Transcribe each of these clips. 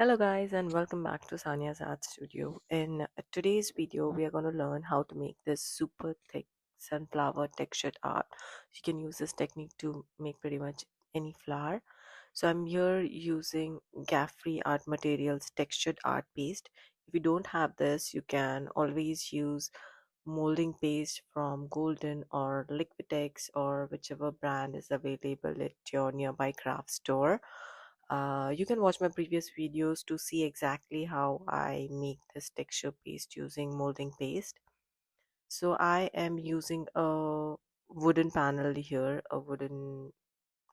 Hello guys and welcome back to Sania's Art Studio. In today's video we are going to learn how to make this super thick sunflower textured art. You can use this technique to make pretty much any flower. So I'm here using gaff-free art materials textured art paste. If you don't have this, you can always use molding paste from Golden or Liquitex or whichever brand is available at your nearby craft store. You can watch my previous videos to see exactly how I make this texture paste using molding paste. So I am using a wooden panel here, a wooden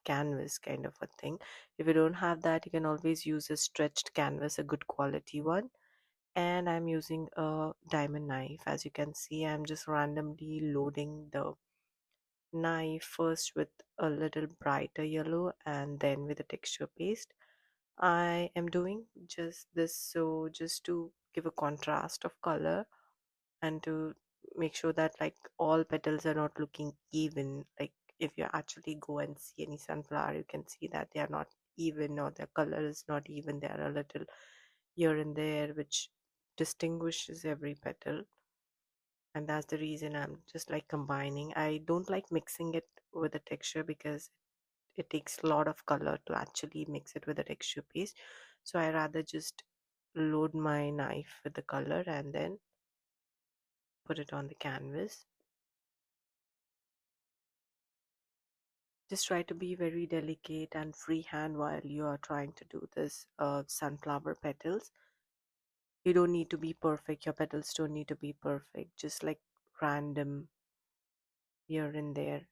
canvas kind of a thing. If you don't have that, you can always use a stretched canvas, a good quality one. And I'm using a diamond knife. As you can see, I'm just randomly loading the knife first with a little brighter yellow and then with a texture paste. I am doing just this so just to give a contrast of color and to make sure that like all petals are not looking even. Like if you actually go and see any sunflower, you can see that they are not even or their color is not even. They are a little here and there, which distinguishes every petal. And that's the reason I'm just like combining. I don't like mixing it with the texture because it takes a lot of color to actually mix it with the texture paste. So I rather just load my knife with the color and then put it on the canvas. Just try to be very delicate and freehand while you are trying to do this sunflower petals. You don't need to be perfect. Your petals don't need to be perfect. Just like random here and there.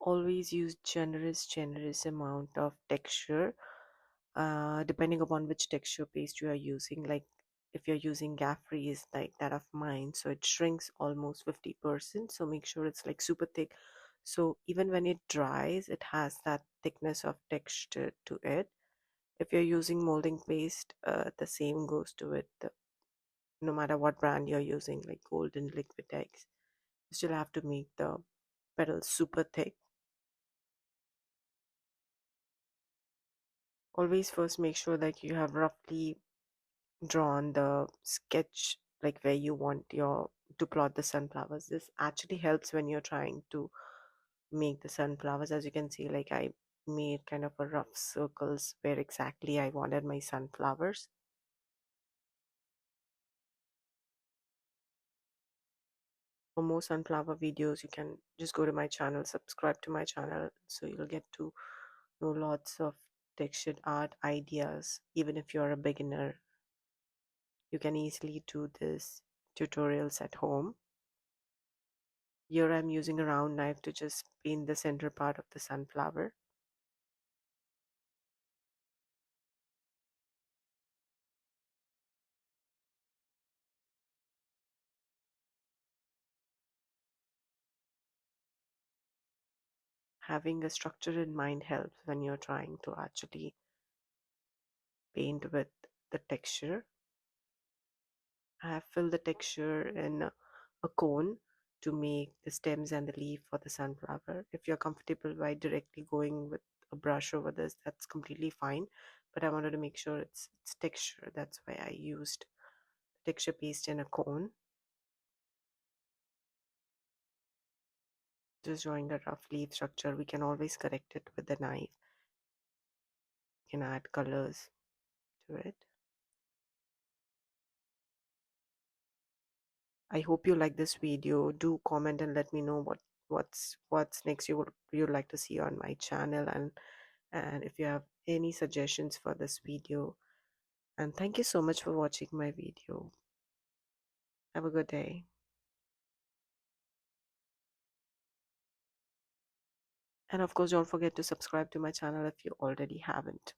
Always use generous amount of texture depending upon which texture paste you are using. Like if you're using gaff-free is like that of mine, so it shrinks almost 50%, so make sure it's like super thick, so even when it dries it has that thickness of texture to it. If you're using molding paste, the same goes to it. No matter what brand you're using, like Golden, Liquitex, you still have to make the petals super thick. Always first make sure that you have roughly drawn the sketch, like where you want your to plot the sunflowers. This actually helps when you're trying to make the sunflowers. As you can see, like I made kind of a rough circles where exactly I wanted my sunflowers. For more sunflower videos, you can just go to my channel, subscribe to my channel, so you'll get to know lots of textured art ideas. Even if you're a beginner, you can easily do this tutorials at home. Here I'm using a round knife to just paint the center part of the sunflower. Having a structure in mind helps when you're trying to actually paint with the texture. I have filled the texture in a cone to make the stems and the leaf for the sunflower. If you're comfortable by directly going with a brush over this, that's completely fine. But I wanted to make sure it's texture. That's why I used texture paste in a cone. Just drawing a rough leaf structure. We can always correct it with the knife. You can add colors to it. I hope you like this video. Do comment and let me know what's next you'd like to see on my channel, and if you have any suggestions for this video. And thank you so much for watching my video. Have a good day. And of course, don't forget to subscribe to my channel if you already haven't.